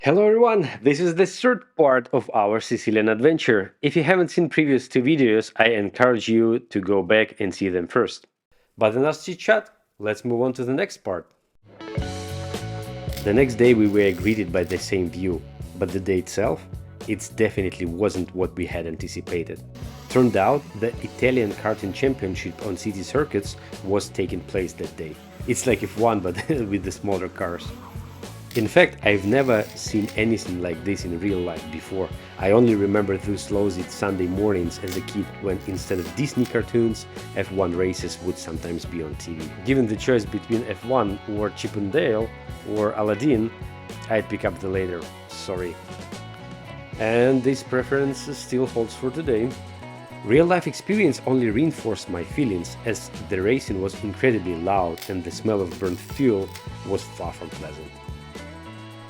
Hello everyone, this is the third part of our Sicilian adventure. If you haven't seen previous two videos, I encourage you to go back and see them first. But enough chit chat, let's move on to the next part. The next day we were greeted by the same view, but the day itself, it definitely wasn't what we had anticipated. Turned out, the Italian karting championship on city circuits was taking place that day. It's like F1 but with the smaller cars. In fact, I've never seen anything like this in real life before. I only remember those lousy Sunday mornings as a kid when instead of Disney cartoons, F1 races would sometimes be on TV. Given the choice between F1 or Chip 'n Dale or Aladdin, I'd pick up the latter, sorry. And this preference still holds for today. Real-life experience only reinforced my feelings as the racing was incredibly loud and the smell of burnt fuel was far from pleasant.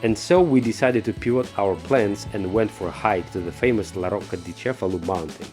And so we decided to pivot our plans and went for a hike to the famous La Rocca di Cefalu mountain.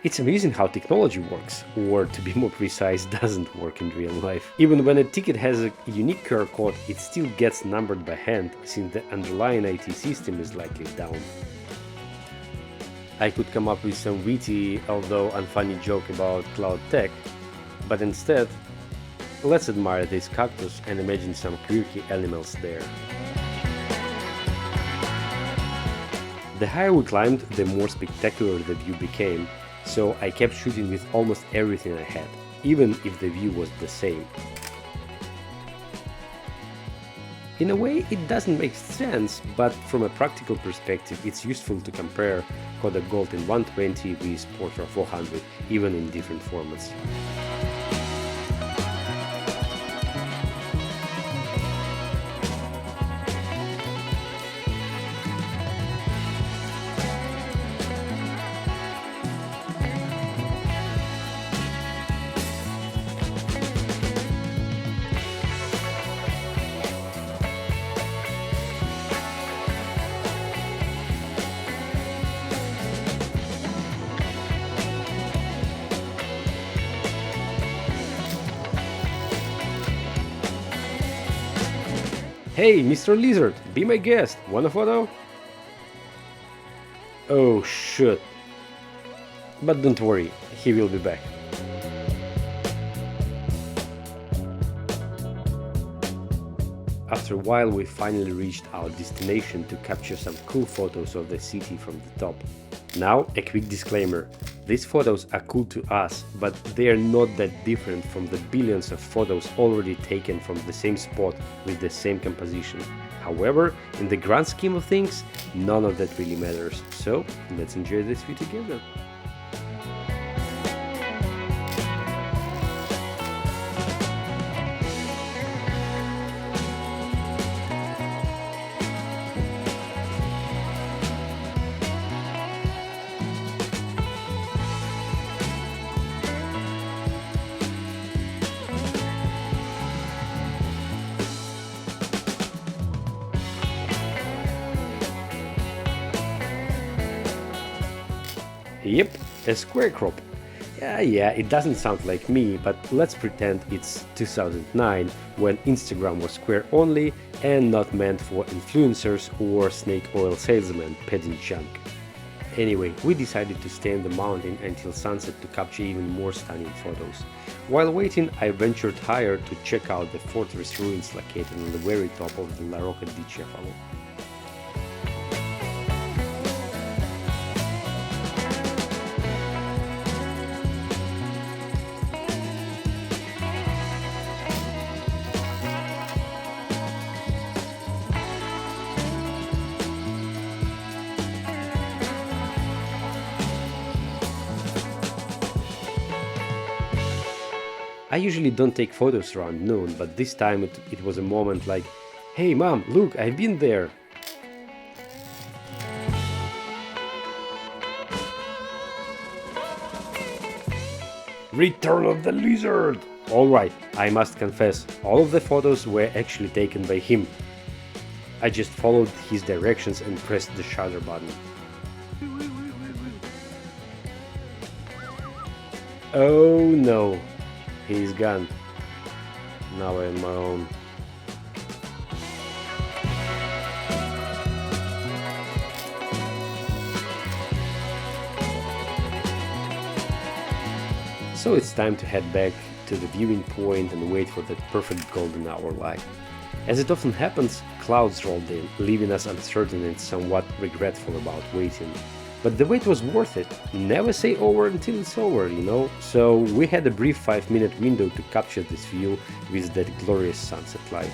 It's amazing how technology works, or to be more precise, doesn't work in real life. Even when a ticket has a unique QR code, it still gets numbered by hand, since the underlying IT system is likely down. I could come up with some witty, although unfunny joke about cloud tech, but instead, let's admire this cactus and imagine some quirky animals there. The higher we climbed, the more spectacular the view became, so I kept shooting with almost everything I had, even if the view was the same. In a way, it doesn't make sense, but from a practical perspective, it's useful to compare Kodak Gold in 120 with Portra 400, even in different formats. Hey, Mr. Lizard, be my guest. Want a photo? Oh, shoot. But don't worry, he will be back. After a while, we finally reached our destination to capture some cool photos of the city from the top. Now, a quick disclaimer. These photos are cool to us, but they are not that different from the billions of photos already taken from the same spot with the same composition. However, in the grand scheme of things, none of that really matters. So, let's enjoy this view together. Yep, a square crop. Yeah, it doesn't sound like me, but let's pretend it's 2009 when Instagram was square only and not meant for influencers or snake oil salesmen peddling junk. Anyway, we decided to stay on the mountain until sunset to capture even more stunning photos. While waiting, I ventured higher to check out the fortress ruins located on the very top of the La Roca di Cefalu. I usually don't take photos around noon, but this time it was a moment like, "Hey mom, look, I've been there!" Return of the Lizard! Alright, I must confess, all of the photos were actually taken by him. I just followed his directions and pressed the shutter button. Oh no! He's gone. Now I'm on my own. So it's time to head back to the viewing point and wait for that perfect golden hour light. As it often happens, clouds rolled in, leaving us uncertain and somewhat regretful about waiting. But the wait was worth it. Never say over until it's over, you know? So we had a brief 5-minute window to capture this view with that glorious sunset light.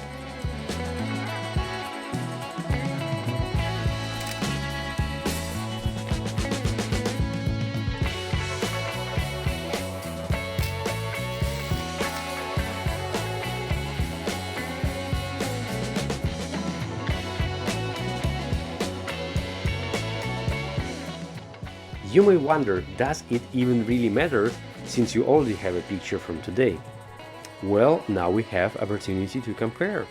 You may wonder, does it even really matter, since you already have a picture from today? Well, now we have opportunity to compare.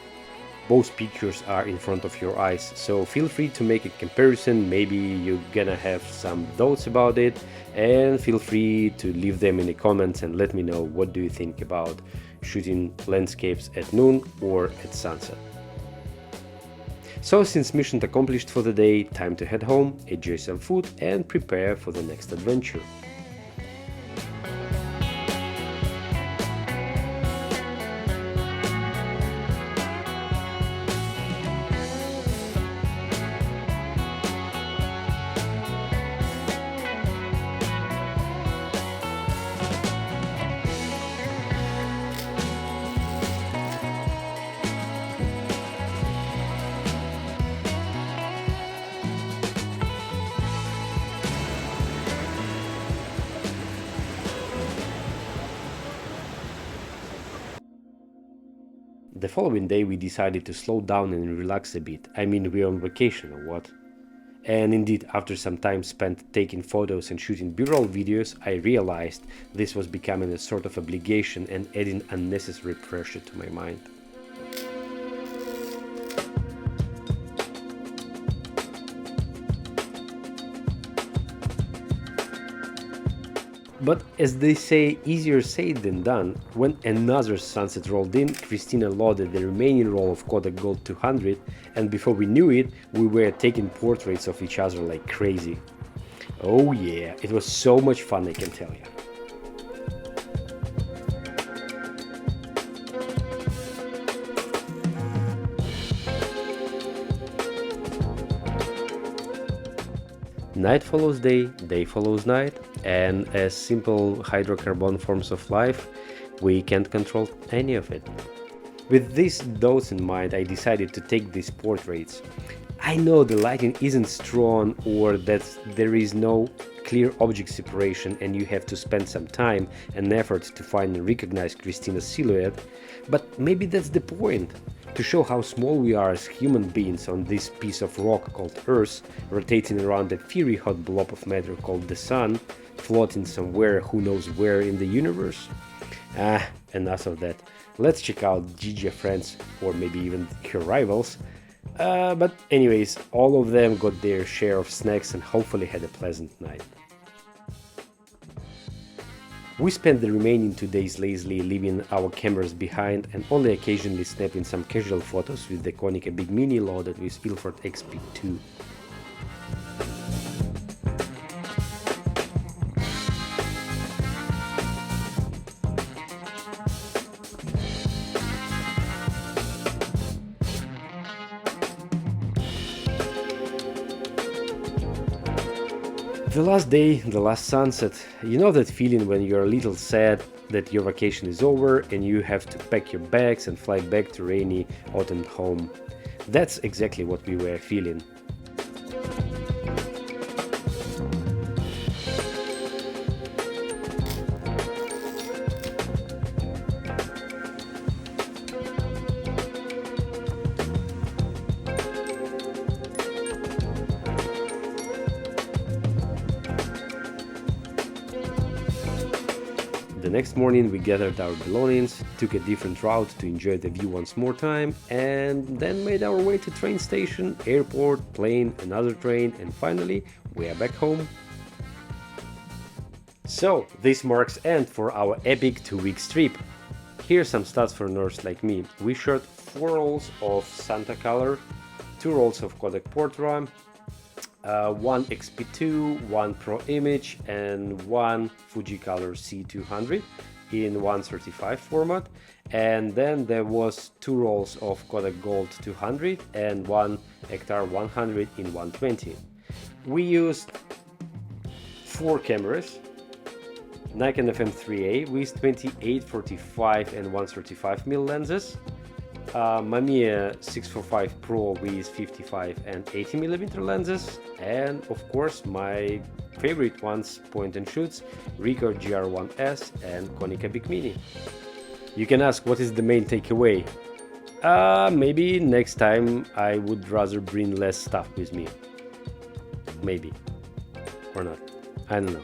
Both pictures are in front of your eyes, so feel free to make a comparison. Maybe you're gonna have some doubts about it, and feel free to leave them in the comments and let me know what do you think about shooting landscapes at noon or at sunset. So since mission accomplished for the day, time to head home, enjoy some food and prepare for the next adventure. The following day we decided to slow down and relax a bit. I mean, we're on vacation or what? And indeed, after some time spent taking photos and shooting B-roll videos, I realized this was becoming a sort of obligation and adding unnecessary pressure to my mind. But as they say, easier said than done. When another sunset rolled in, Christina loaded the remaining roll of Kodak Gold 200, and before we knew it, we were taking portraits of each other like crazy. Oh yeah, it was so much fun, I can tell you. Night follows day, day follows night, and as simple hydrocarbon forms of life, we can't control any of it. With these thoughts in mind, I decided to take these portraits. I know the lighting isn't strong or that there is no clear object separation and you have to spend some time and effort to find and recognize Christina's silhouette, but maybe that's the point. To show how small we are as human beings on this piece of rock called Earth, rotating around a fiery hot blob of matter called the Sun, floating somewhere who knows where in the universe. Enough of that. Let's check out Gigi's friends, or maybe even her rivals. But anyways, all of them got their share of snacks and hopefully had a pleasant night. We spent the remaining 2 days lazily leaving our cameras behind and only occasionally snapping some casual photos with the Konica Big Mini loaded with Ilford XP2. The last day, the last sunset, you know that feeling when you're a little sad that your vacation is over and you have to pack your bags and fly back to rainy autumn home. That's exactly what we were feeling. The next morning we gathered our belongings, took a different route to enjoy the view once more time, and then made our way to train station, airport, plane, another train, and finally we are back home. So this marks end for our epic 2-week trip. Here's some stats for nerds like me. We shot 4 rolls of SantaColor, 2 rolls of Kodak Portra, 1 XP2, 1 ProImage, and 1 Fujicolor C200 in 135 format, and then there was 2 rolls of Kodak Gold 200 and 1 Ektar 100 in 120. We used 4 cameras: Nikon FM3A with 28, 45 and 135mm lenses, Mamiya 645 Pro with 55 and 80mm lenses, and of course my favorite ones, point and shoots, Ricoh GR1s and Konica Big Mini. You can ask, what is the main takeaway? Maybe next time I would rather bring less stuff with me. Maybe. Or not. I don't know.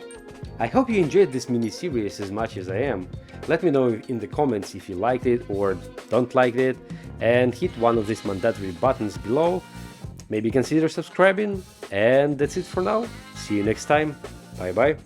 I hope you enjoyed this mini-series as much as I am. Let me know in the comments if you liked it or don't like it, and hit one of these mandatory buttons below. Maybe consider subscribing, and that's it for now. See you next time. Bye bye.